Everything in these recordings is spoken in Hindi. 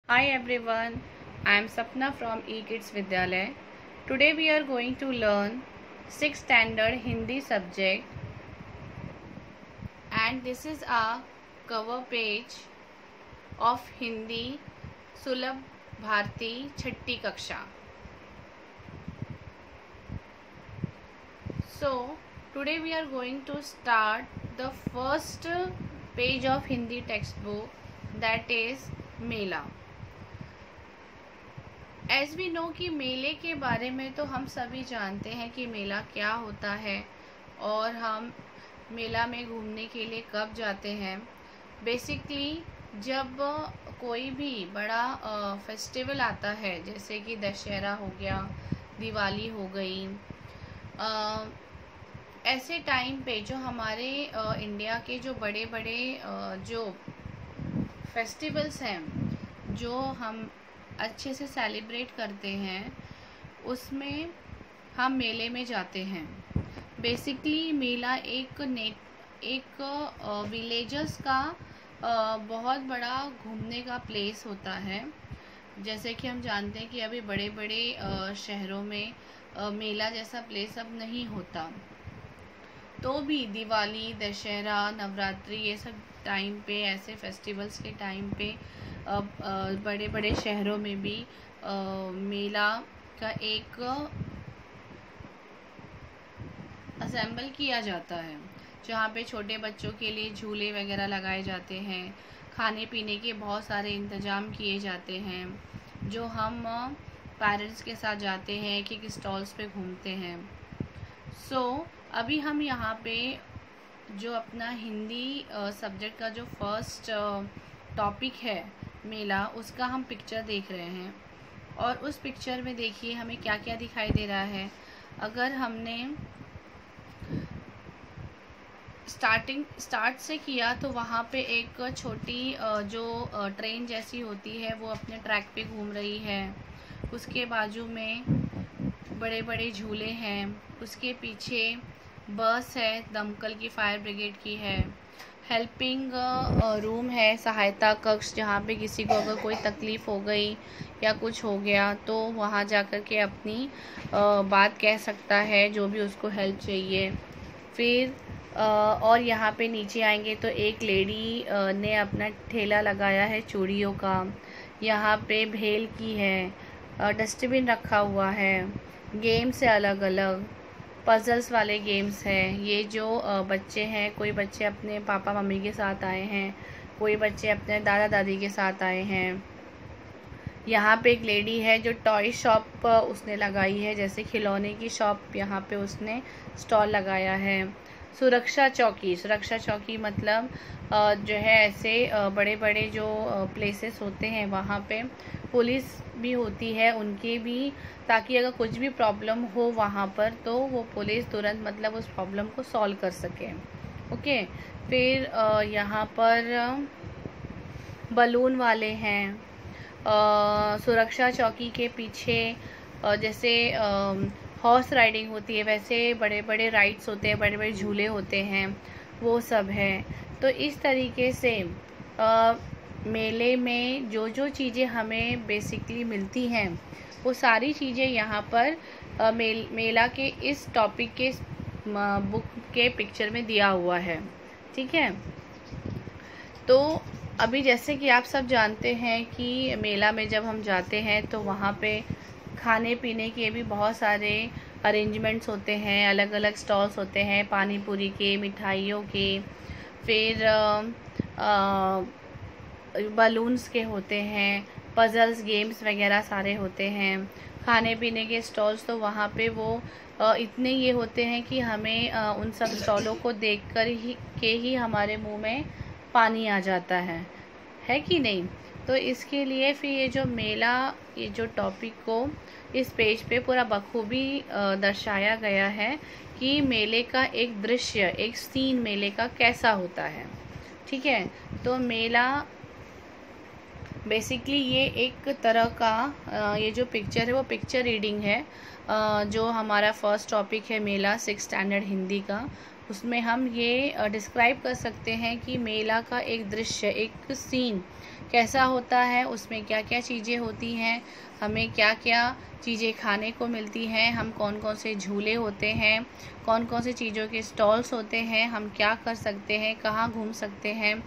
Hi everyone, I am Sapna from eKids Vidyalaya. Today we are going to learn 6th standard Hindi subject, and this is a cover page of Hindi Sulabh Bharti Chhatti Kaksha. So today we are going to start the first page of Hindi textbook, that is mela. As we know कि मेले के बारे में तो हम सभी जानते हैं कि मेला क्या होता है और हम मेला में घूमने के लिए कब जाते हैं. बेसिकली जब कोई भी बड़ा फेस्टिवल आता है, जैसे कि दशहरा हो गया, दिवाली हो गई, ऐसे टाइम पे जो हमारे इंडिया के जो बड़े बड़े जो फेस्टिवल्स हैं जो हम अच्छे से सेलिब्रेट करते हैं, उसमें हम मेले में जाते हैं. बेसिकली मेला एक विलेजर्स का बहुत बड़ा घूमने का प्लेस होता है. जैसे कि हम जानते हैं कि अभी बड़े बड़े शहरों में मेला जैसा प्लेस अब नहीं होता, तो भी दिवाली, दशहरा, नवरात्रि, ये सब टाइम पे, ऐसे फेस्टिवल्स के टाइम पे बड़े बड़े शहरों में भी मेला का एक असेंबल किया जाता है, जहाँ पे छोटे बच्चों के लिए झूले वगैरह लगाए जाते हैं, खाने पीने के बहुत सारे इंतज़ाम किए जाते हैं, जो हम पेरेंट्स के साथ जाते हैं, एक स्टॉल्स पे घूमते हैं. अभी हम यहाँ पे जो अपना हिंदी सब्जेक्ट का जो फर्स्ट टॉपिक है मेला, उसका हम पिक्चर देख रहे हैं. और उस पिक्चर में देखिए हमें क्या क्या दिखाई दे रहा है. अगर हमने स्टार्ट से किया तो वहाँ पे एक छोटी जो ट्रेन जैसी होती है वो अपने ट्रैक पे घूम रही है. उसके बाजू में बड़े बड़े झूले हैं. उसके पीछे बस है, दमकल की, फायर ब्रिगेड की है. हेल्पिंग रूम है, सहायता कक्ष, जहाँ पे किसी को अगर कोई तकलीफ़ हो गई या कुछ हो गया तो वहाँ जा कर के अपनी बात कह सकता है, जो भी उसको हेल्प चाहिए. फिर और यहाँ पे नीचे आएंगे तो एक लेडी ने अपना ठेला लगाया है चूड़ियों का. यहाँ पे भेल की है, डस्टबिन रखा हुआ है, गेम्स है अलग अलग, पजल्स वाले गेम्स हैं. ये जो बच्चे हैं, कोई बच्चे अपने पापा मम्मी के साथ आए हैं, कोई बच्चे अपने दादा दादी के साथ आए हैं. यहाँ पे एक लेडी है जो टॉय शॉप उसने लगाई है, जैसे खिलौने की शॉप, यहाँ पे उसने स्टॉल लगाया है. सुरक्षा चौकी मतलब जो है ऐसे बड़े बड़े जो प्लेसेस होते हैं वहाँ पे पुलिस भी होती है उनकी भी, ताकि अगर कुछ भी प्रॉब्लम हो वहाँ पर तो वो पुलिस तुरंत मतलब उस प्रॉब्लम को सॉल्व कर सके. ओके. फिर यहाँ पर बलून वाले हैं. सुरक्षा चौकी के पीछे जैसे हॉर्स राइडिंग होती है, वैसे बड़े बड़े राइड्स होते हैं, बड़े बड़े झूले होते हैं, वो सब है. तो इस तरीके से मेले में जो जो चीज़ें हमें बेसिकली मिलती हैं वो सारी चीज़ें यहाँ पर मेला के इस टॉपिक के बुक के पिक्चर में दिया हुआ है. ठीक है. तो अभी जैसे कि आप सब जानते हैं कि मेला में जब हम जाते हैं तो वहाँ पे खाने पीने के भी बहुत सारे अरेंजमेंट्स होते हैं, अलग अलग स्टॉल्स होते हैं, पानी पूरी के, मिठाइयों के, फिर बलून्स के होते हैं, पजल्स गेम्स वगैरह सारे होते हैं. खाने पीने के स्टॉल्स तो वहाँ पे वो इतने ये होते हैं कि हमें उन सब स्टॉलों को देखकर ही हमारे मुंह में पानी आ जाता है कि नहीं. तो इसके लिए फिर ये जो मेला, ये जो टॉपिक को इस पेज पे पूरा बखूबी दर्शाया गया है कि मेले का एक दृश्य, एक सीन मेले का कैसा होता है. ठीक है. तो मेला बेसिकली ये एक तरह का ये जो पिक्चर है वो पिक्चर रीडिंग है. जो हमारा फर्स्ट टॉपिक है मेला 6th स्टैंडर्ड हिंदी का, उसमें हम ये डिस्क्राइब कर सकते हैं कि मेला का एक दृश्य, एक सीन कैसा होता है, उसमें क्या क्या चीज़ें होती हैं, हमें क्या क्या चीज़ें खाने को मिलती हैं, हम कौन कौन से झूले होते हैं, कौन कौन से चीज़ों के स्टॉल्स होते हैं, हम क्या कर सकते हैं, कहाँ घूम सकते हैं।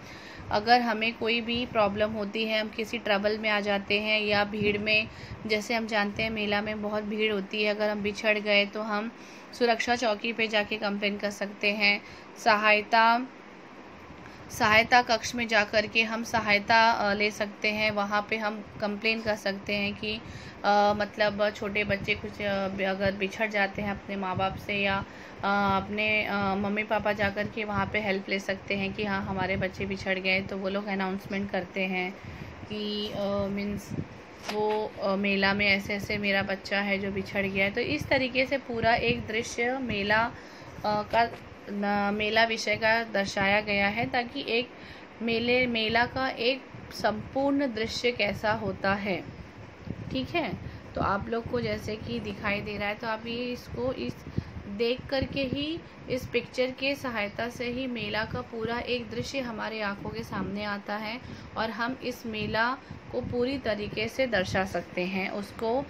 अगर हमें कोई भी प्रॉब्लम होती है, हम किसी ट्रबल में आ जाते हैं या भीड़ में, जैसे हम जानते हैं मेला में बहुत भीड़ होती है, अगर हम बिछड़ गए तो हम सुरक्षा चौकी पे जाके कंप्लेन कर सकते हैं। सहायता कक्ष में जाकर के हम सहायता ले सकते हैं, वहाँ पे हम कंप्लेन कर सकते हैं कि मतलब छोटे बच्चे कुछ अगर बिछड़ जाते हैं अपने माँ बाप से या अपने मम्मी पापा जाकर के वहाँ पे हेल्प ले सकते हैं कि हाँ हमारे बच्चे बिछड़ गए, तो वो लोग अनाउंसमेंट करते हैं कि मीन्स वो मेला में ऐसे ऐसे मेरा बच्चा है जो बिछड़ गया है। तो इस तरीके से पूरा एक दृश्य मेला विषय का दर्शाया गया है, ताकि एक मेला का एक संपूर्ण दृश्य कैसा होता है। ठीक है, तो आप लोग को जैसे कि दिखाई दे रहा है, तो आप ये इसको इस देख करके ही, इस पिक्चर के सहायता से ही मेला का पूरा एक दृश्य हमारे आंखों के सामने आता है और हम इस मेला को पूरी तरीके से दर्शा सकते हैं, उसको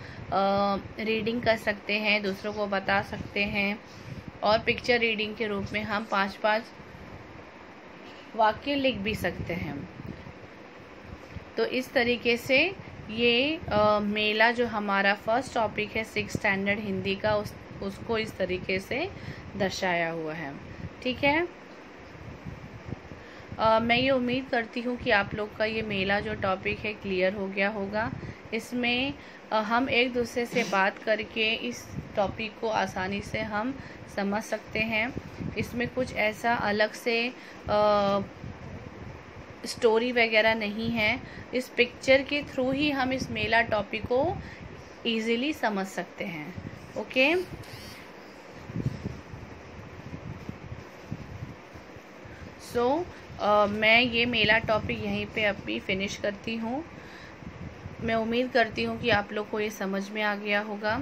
रीडिंग कर सकते हैं, दूसरों को बता सकते हैं, और पिक्चर रीडिंग के रूप में हम 5-5 वाक्य लिख भी सकते हैं। तो इस तरीके से ये मेला जो हमारा फर्स्ट टॉपिक है 6th स्टैंडर्ड हिंदी का, उसको इस तरीके से दर्शाया हुआ है। ठीक है, मैं ये उम्मीद करती हूँ कि आप लोग का ये मेला जो टॉपिक है क्लियर हो गया होगा। इसमें हम एक दूसरे से बात करके इस टॉपिक को आसानी से हम समझ सकते हैं। इसमें कुछ ऐसा अलग से स्टोरी वगैरह नहीं है, इस पिक्चर के थ्रू ही हम इस मेला टॉपिक को इजीली समझ सकते हैं। ओके, सो मैं ये मेला टॉपिक यहीं पे अभी फिनिश करती हूँ। मैं उम्मीद करती हूँ कि आप लोग को ये समझ में आ गया होगा।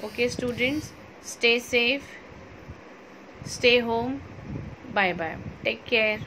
Okay students, stay safe, stay home, bye bye, take care.